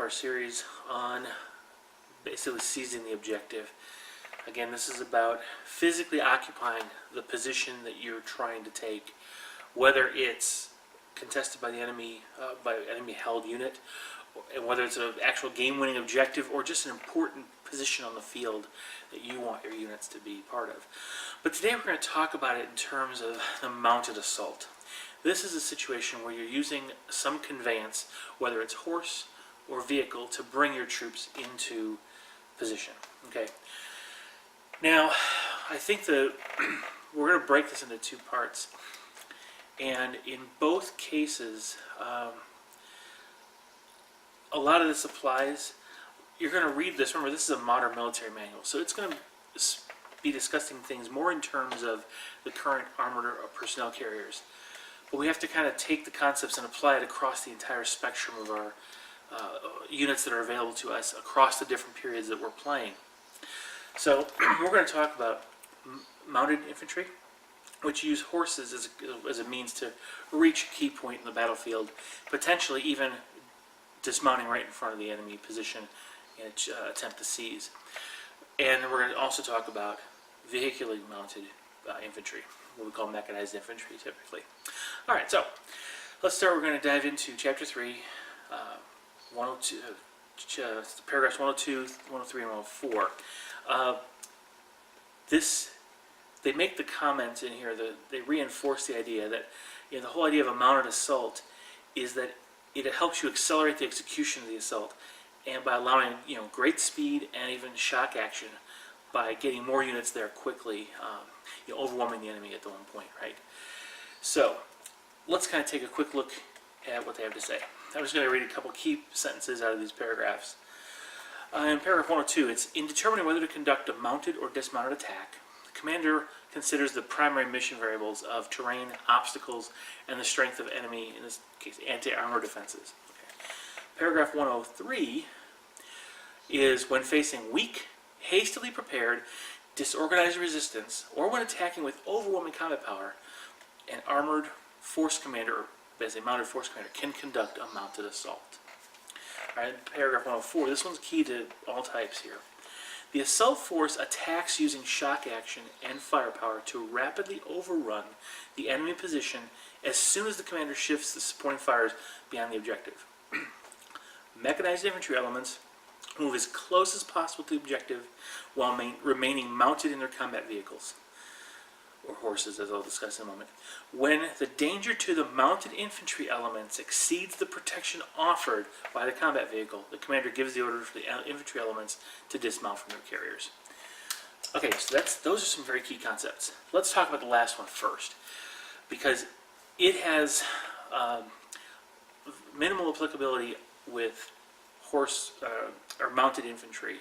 our series on basically seizing the objective. Again, this is about physically occupying the position that you're trying to take, whether it's contested by the enemy, by an enemy-held unit, and whether it's an actual game-winning objective or just an important position on the field that you want your units to be part of. But today we're going to talk about it in terms of the mounted assault. This is a situation where you're using some conveyance, whether it's horse or vehicle, to bring your troops into position. Okay. Now, I think that we're going to break this into two parts, and in both cases, a lot of this applies. You're going to read this. Remember, this is a modern military manual, so it's going to be discussing things more in terms of the current armored personnel carriers. But we have to kind of take the concepts and apply it across the entire spectrum of our units that are available to us across the different periods that we're playing. So we're going to talk about mounted infantry, which use horses as a means to reach a key point in the battlefield, potentially even dismounting right in front of the enemy position in an attempt to seize. And we're going to also talk about vehicularly mounted infantry, what we call mechanized infantry typically. Alright, so let's start. We're going to dive into Chapter 3, 102, paragraphs 102, 103, and 104. They make the comment in here that they reinforce the idea that the whole idea of a mounted assault is that it helps you accelerate the execution of the assault, and by allowing great speed and even shock action by getting more units there quickly, overwhelming the enemy at the one point, right? So let's kind of take a quick look at what they have to say. I'm just going to read a couple key sentences out of these paragraphs. In paragraph 102, it's in determining whether to conduct a mounted or dismounted attack, the commander considers the primary mission variables of terrain, obstacles, and the strength of enemy, in this case, anti-armor defenses. Okay. Paragraph 103 is when facing weak, hastily prepared, disorganized resistance, or when attacking with overwhelming combat power, an armored force commander, or as a mounted force commander, can conduct a mounted assault. All right, paragraph 104, this one's key to all types here. The assault force attacks using shock action and firepower to rapidly overrun the enemy position as soon as the commander shifts the supporting fires beyond the objective. Mechanized infantry elements move as close as possible to the objective while remaining mounted in their combat vehicles, or horses, as I'll discuss in a moment. When the danger to the mounted infantry elements exceeds the protection offered by the combat vehicle, the commander gives the order for the infantry elements to dismount from their carriers. Okay, so those are some very key concepts. Let's talk about the last one first, because it has minimal applicability with horse or mounted infantry,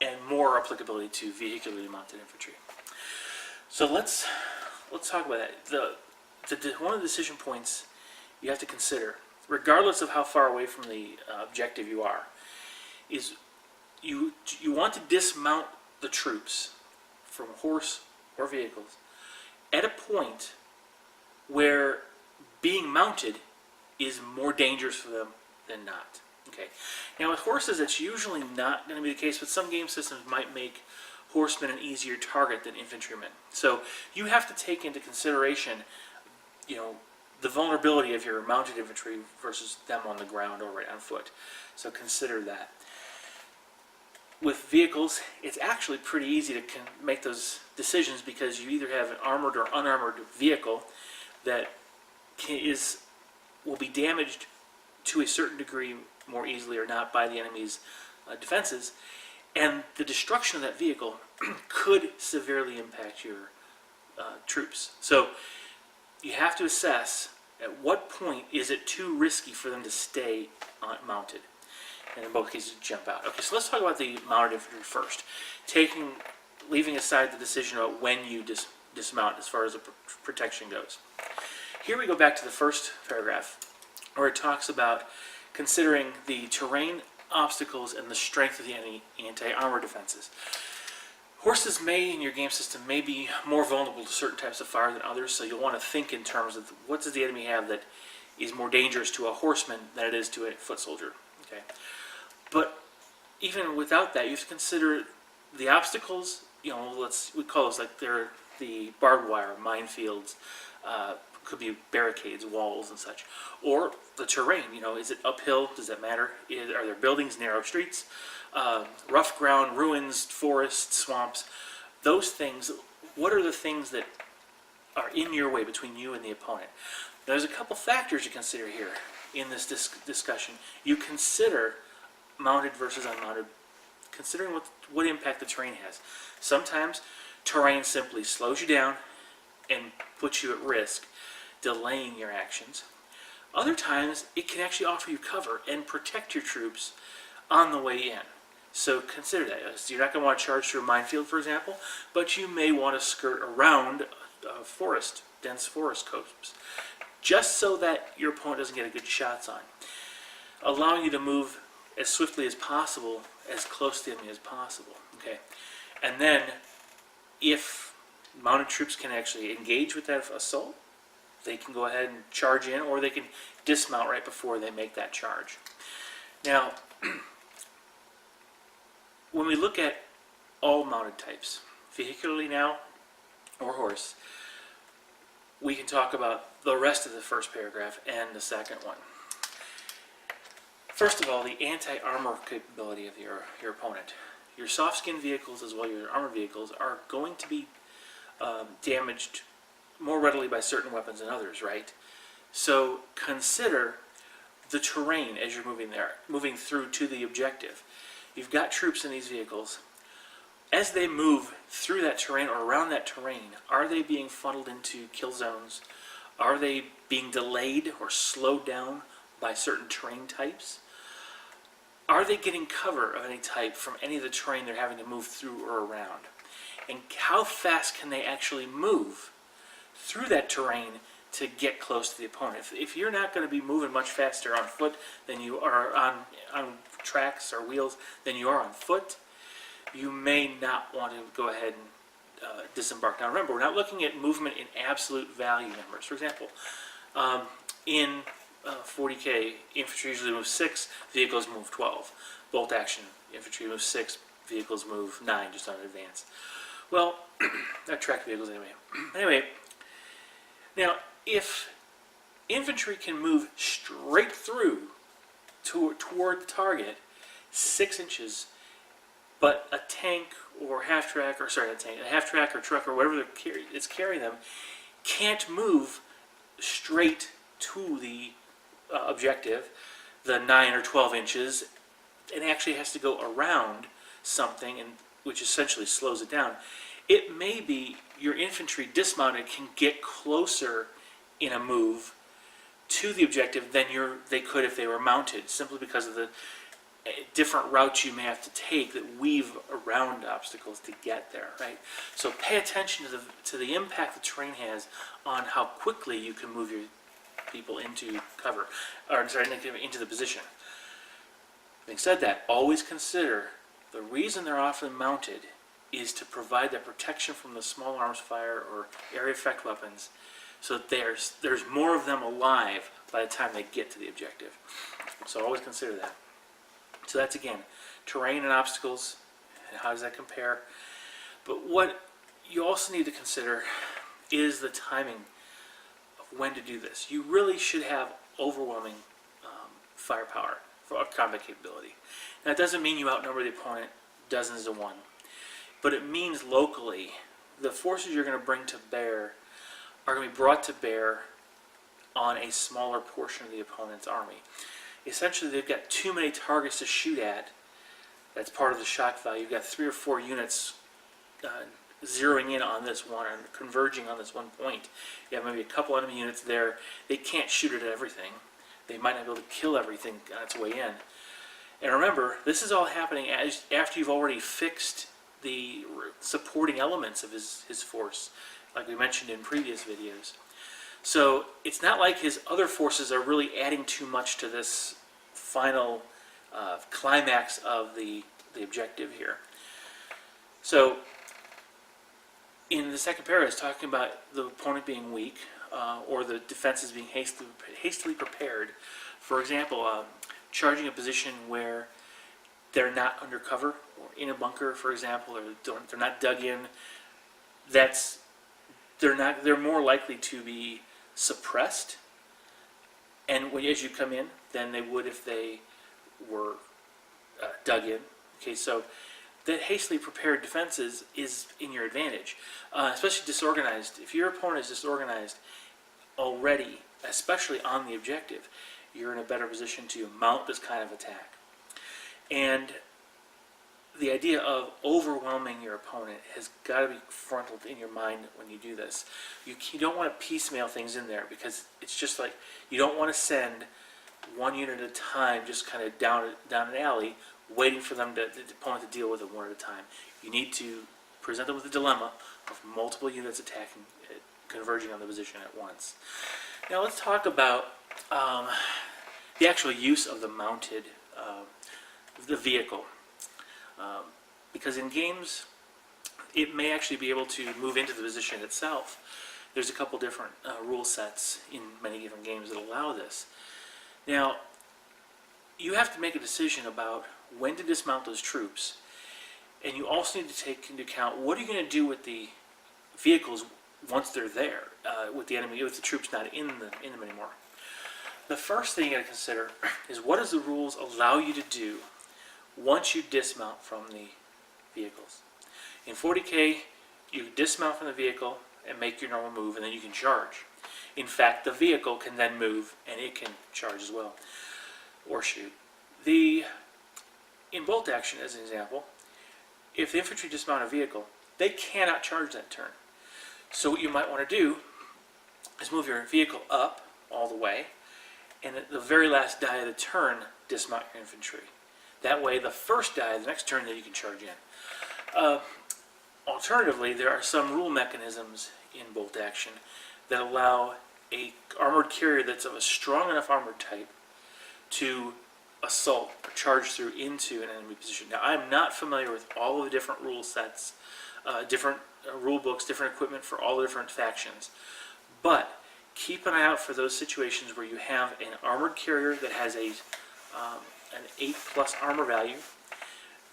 and more applicability to vehicularly mounted infantry. So let's talk about that. One of the decision points you have to consider, regardless of how far away from the objective you are, is you want to dismount the troops from horse or vehicles at a point where being mounted is more dangerous for them than not. Okay. Now with horses, it's usually not going to be the case, but some game systems might make horsemen an easier target than infantrymen. So you have to take into consideration, the vulnerability of your mounted infantry versus them on the ground or right on foot. So consider that. With vehicles, it's actually pretty easy to make those decisions, because you either have an armored or unarmored vehicle that will be damaged to a certain degree more easily or not by the enemy's defenses, and the destruction of that vehicle could severely impact your troops. So you have to assess at what point is it too risky for them to stay mounted, and in both cases jump out. Okay, so let's talk about the mounted infantry first, leaving aside the decision about when you dismount as far as the protection goes. Here we go back to the first paragraph, where it talks about considering the terrain, obstacles, and the strength of the anti-armor defenses. Horses in your game system, may be more vulnerable to certain types of fire than others, so you'll want to think in terms of what does the enemy have that is more dangerous to a horseman than it is to a foot soldier. Okay. even without that, you have to consider the obstacles. We call those like they're the barbed wire, minefields, could be barricades, walls, and such, or the terrain. Is it uphill? Does that matter? Are there buildings, narrow streets, rough ground, ruins, forests, swamps? Those things. What are the things that are in your way between you and the opponent? Now, there's a couple factors you consider here in this discussion. You consider mounted versus unmounted, considering what impact the terrain has. Sometimes terrain simply slows you down and puts you at risk, delaying your actions. Other times it can actually offer you cover and protect your troops on the way in. So consider that. So you're not going to want to charge through a minefield, for example, but you may want to skirt around dense forest copse, just so that your opponent doesn't get a good shots on, allowing you to move as swiftly as possible, as close to the enemy as possible. Okay, and then if mounted troops can actually engage with that assault, they can go ahead and charge in, or they can dismount right before they make that charge. Now, when we look at all mounted types, vehicularly now or horse, we can talk about the rest of the first paragraph and the second one. First of all, the anti-armor capability of your opponent. Your soft-skinned vehicles as well as your armored vehicles are going to be damaged more readily by certain weapons than others, right? So consider the terrain as you're moving through to the objective. You've got troops in these vehicles. As they move through that terrain or around that terrain, are they being funneled into kill zones? Are they being delayed or slowed down by certain terrain types? Are they getting cover of any type from any of the terrain they're having to move through or around? And how fast can they actually move through that terrain to get close to the opponent? If you're not going to be moving much faster on foot than you are on tracks or wheels than you are on foot, you may not want to go ahead and disembark. Now remember, we're not looking at movement in absolute value numbers. For example, in 40K, infantry usually moves 6, vehicles move 12. Bolt action, infantry moves 6, vehicles move 9, just on advance. Well, track vehicles anyway. Anyway, now if infantry can move straight through toward the target 6 inches, but a tank or a half-track or truck or whatever it's carrying them can't move straight to the objective, the 9 or 12 inches, and actually has to go around something, and which essentially slows it down. It may be your infantry dismounted can get closer in a move to the objective than they could if they were mounted, simply because of the different routes you may have to take that weave around obstacles to get there, right? So pay attention to the impact the terrain has on how quickly you can move your people into cover, into the position. Having said that, always consider the reason they're often mounted is to provide that protection from the small arms fire or area effect weapons, so that there's more of them alive by the time they get to the objective. So always consider that. So that's, again, terrain and obstacles, and how does that compare? But what you also need to consider is the timing of when to do this. You really should have overwhelming firepower for combat capability. Now, it doesn't mean you outnumber the opponent dozens to one, but it means locally the forces you're going to bring to bear are going to be brought to bear on a smaller portion of the opponent's army. Essentially, they've got too many targets to shoot at. That's part of the shock value. You've got 3 or 4 units zeroing in on this one and converging on this one point. You have maybe a couple enemy units there. They can't shoot at everything. They might not be able to kill everything on its way in. And remember, this is all happening after you've already fixed the supporting elements of his force, like we mentioned in previous videos. So it's not like his other forces are really adding too much to this final climax of the objective here. So in the second paragraph, it's talking about the opponent being weak or the defenses being hastily prepared. For example, charging a position where they're not undercover or in a bunker, for example, or they're not dug in, they're more likely to be suppressed, and as you come in, than they would if they were dug in. Okay, so the hastily prepared defenses is in your advantage, especially disorganized. If your opponent is disorganized already, especially on the objective, you're in a better position to mount this kind of attack. And the idea of overwhelming your opponent has got to be frontal in your mind when you do this. You don't want to piecemeal things in there, because it's just like you don't want to send one unit at a time just kind of down an alley waiting for them the opponent to deal with it one at a time. You need to present them with a dilemma of multiple units attacking, converging on the position at once. Now let's talk about the actual use of the mounted the vehicle. Because in games, it may actually be able to move into the position itself. There's a couple different rule sets in many different games that allow this. Now, you have to make a decision about when to dismount those troops, and you also need to take into account what are you going to do with the vehicles once they're there, with the enemy, with the troops not in them anymore. The first thing you got to consider is what does the rules allow you to do once you dismount from the vehicles. In 40K, you dismount from the vehicle and make your normal move, and then you can charge. In fact, the vehicle can then move, and it can charge as well, or shoot. In bolt action, as an example, if the infantry dismount a vehicle, they cannot charge that turn. So what you might want to do is move your vehicle up all the way, and at the very last die of the turn, dismount your infantry. That way, the first die of the next turn, then you can charge in. Alternatively, there are some rule mechanisms in bolt action that allow a armored carrier that's of a strong enough armored type to assault or charge through into an enemy position. Now, I'm not familiar with all of the different rule sets, different rule books, different equipment for all the different factions, but keep an eye out for those situations where you have an armored carrier that has an 8+ armor value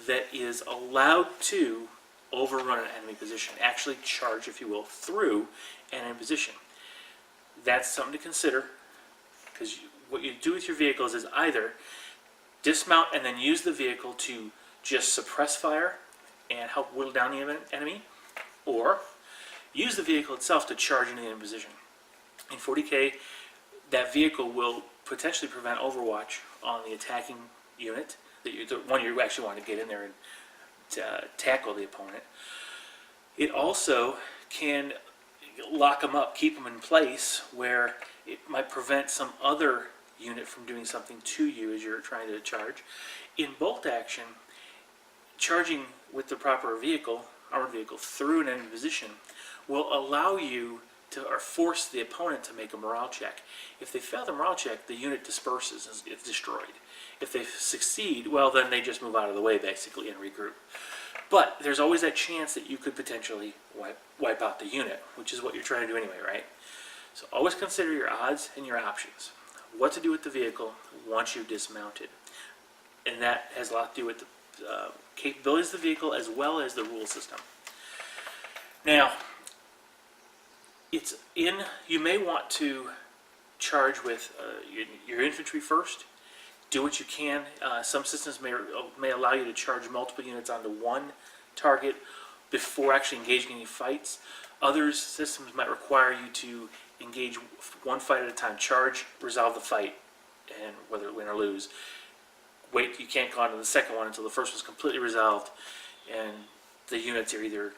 that is allowed to overrun an enemy position, actually charge, if you will, through an enemy position. That's something to consider, because what you do with your vehicles is either dismount and then use the vehicle to just suppress fire and help whittle down the enemy, or use the vehicle itself to charge into the enemy position. In 40K, that vehicle will potentially prevent overwatch on the attacking unit, the one you actually want to get in there and tackle the opponent. It also can lock them up, keep them in place, where it might prevent some other unit from doing something to you as you're trying to charge. In bolt action, charging with the proper vehicle, armored vehicle, through an enemy position will allow you to, or force the opponent to make a morale check. If they fail the morale check, the unit disperses and it's destroyed. If they succeed, well, then they just move out of the way, basically, and regroup. But there's always that chance that you could potentially wipe out the unit, which is what you're trying to do anyway, right? So always consider your odds and your options. What to do with the vehicle once you've dismounted. And that has a lot to do with the capabilities of the vehicle as well as the rule system. Now, you may want to charge with your infantry first. Do what you can. Some systems may allow you to charge multiple units onto one target before actually engaging any fights. Other systems might require you to engage one fight at a time. Charge, resolve the fight, and whether win or lose. Wait, you can't go on to the second one until the first one's completely resolved and the units are either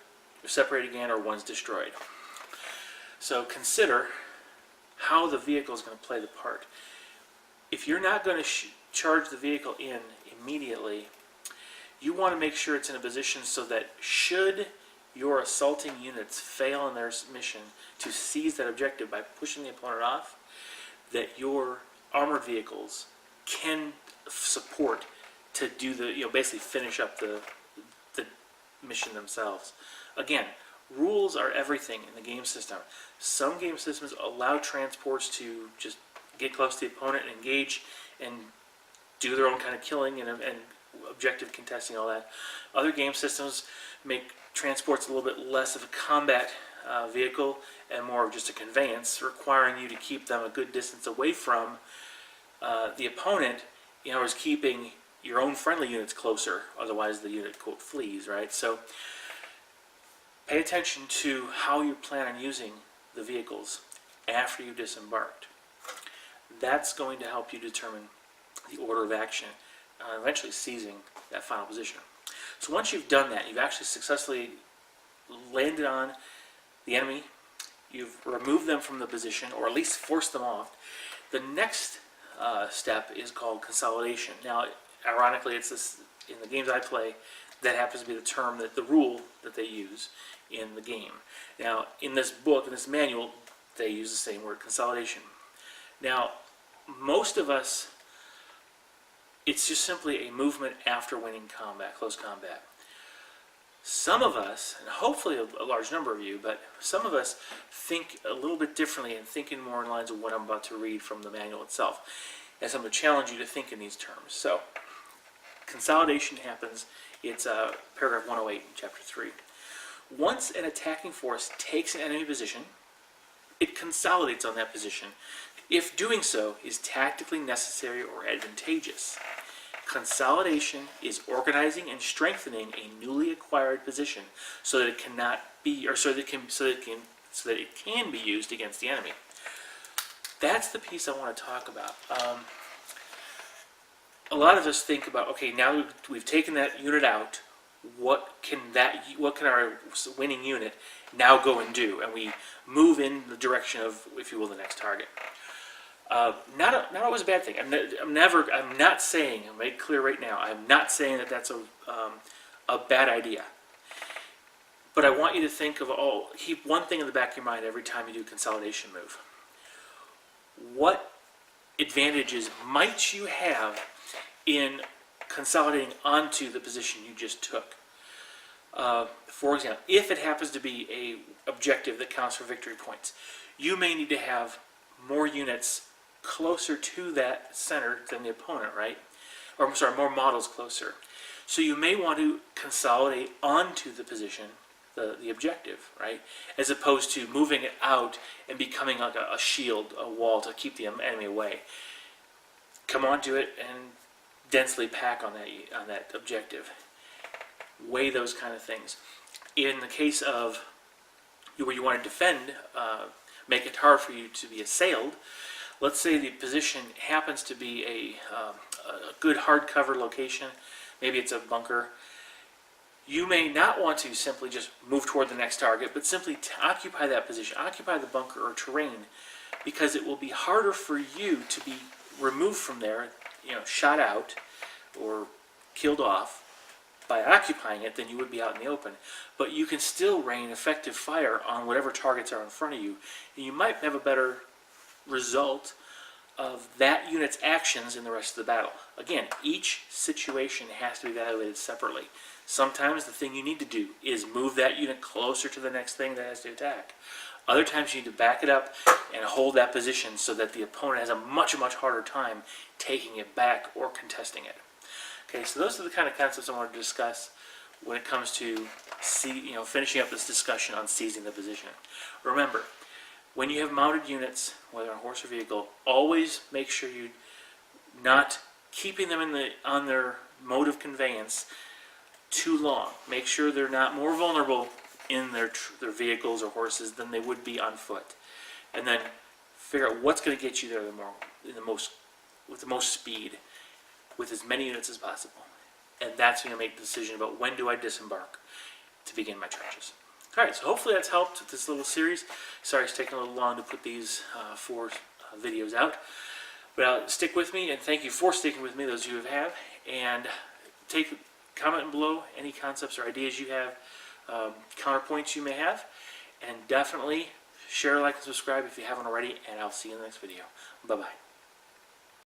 separated again or one's destroyed. So consider how the vehicle is going to play the part. If you're not going to charge the vehicle in immediately, you want to make sure it's in a position so that should your assaulting units fail in their mission to seize that objective by pushing the opponent off, that your armored vehicles can support to do basically finish up the mission themselves. Again, rules are everything in the game system. Some game systems allow transports to just get close to the opponent and engage and do their own kind of killing and objective contesting, all that. Other game systems make transports a little bit less of a combat vehicle and more of just a conveyance, requiring you to keep them a good distance away from the opponent, in other words, keeping your own friendly units closer, otherwise the unit, quote, flees, right? So pay attention to how you plan on using the vehicles after you've disembarked. That's going to help you determine the order of action, eventually seizing that final position. So once you've done that, you've actually successfully landed on the enemy, you've removed them from the position, or at least forced them off. The next step is called consolidation. Now, ironically, it's this, in the games I play, that happens to be the term, the rule that they use in the game. Now, in this book, in this manual, they use the same word, consolidation. Now, most of us, it's just simply a movement after winning combat, close combat. Some of us, and hopefully a large number of you, but some of us think a little bit differently and thinking more in lines of what I'm about to read from the manual itself. And so I'm going to challenge you to think in these terms. So, consolidation happens, it's paragraph 108 in chapter 3. Once an attacking force takes an enemy position, it consolidates on that position, if doing so is tactically necessary or advantageous. Consolidation is organizing and strengthening a newly acquired position so that it cannot be, or so that it can be used against the enemy. That's the piece I want to talk about. A lot of us think about, okay, now we've taken that unit out. What can our winning unit now go and do? And we move in the direction of, if you will, the next target. Not always a bad thing. I'm not saying, I'll make it clear right now, I'm not saying that that's a bad idea. But I want you to think of, keep one thing in the back of your mind every time you do a consolidation move. What advantages might you have in consolidating onto the position you just took? For example, if it happens to be a objective that counts for victory points, you may need to have more units closer to that center than the opponent, right? Or I'm sorry, more models closer. So you may want to consolidate onto the position, the objective, right? As opposed to moving it out and becoming like a shield, a wall to keep the enemy away. Come onto it and densely pack on that objective. Weigh those kind of things. In the case of where you want to defend, make it hard for you to be assailed. Let's say the position happens to be a good hard cover location. Maybe it's a bunker. You may not want to simply just move toward the next target, but simply to occupy that position, occupy the bunker or terrain, because it will be harder for you to be removed from there, shot out or killed off by occupying it than you would be out in the open. But you can still rain effective fire on whatever targets are in front of you, and you might have a better result of that unit's actions in the rest of the battle. Again, each situation has to be evaluated separately. Sometimes the thing you need to do is move that unit closer to the next thing that has to attack. Other times you need to back it up and hold that position so that the opponent has a much, much harder time taking it back or contesting it. Okay, so those are the kind of concepts I want to discuss when it comes to finishing up this discussion on seizing the position. Remember, when you have mounted units, whether on horse or vehicle, always make sure you're not keeping them on their mode of conveyance too long. Make sure they're not more vulnerable in their vehicles or horses than they would be on foot. And then figure out what's going to get you there with the most speed, with as many units as possible. And that's when you make the decision about when do I disembark to begin my trenches. Alright, so hopefully that's helped with this little series. Sorry it's taking a little long to put these 4 videos out. But stick with me, and thank you for sticking with me, those of you who have. And comment below any concepts or ideas you have, counterpoints you may have. And definitely share, like, and subscribe if you haven't already. And I'll see you in the next video. Bye-bye.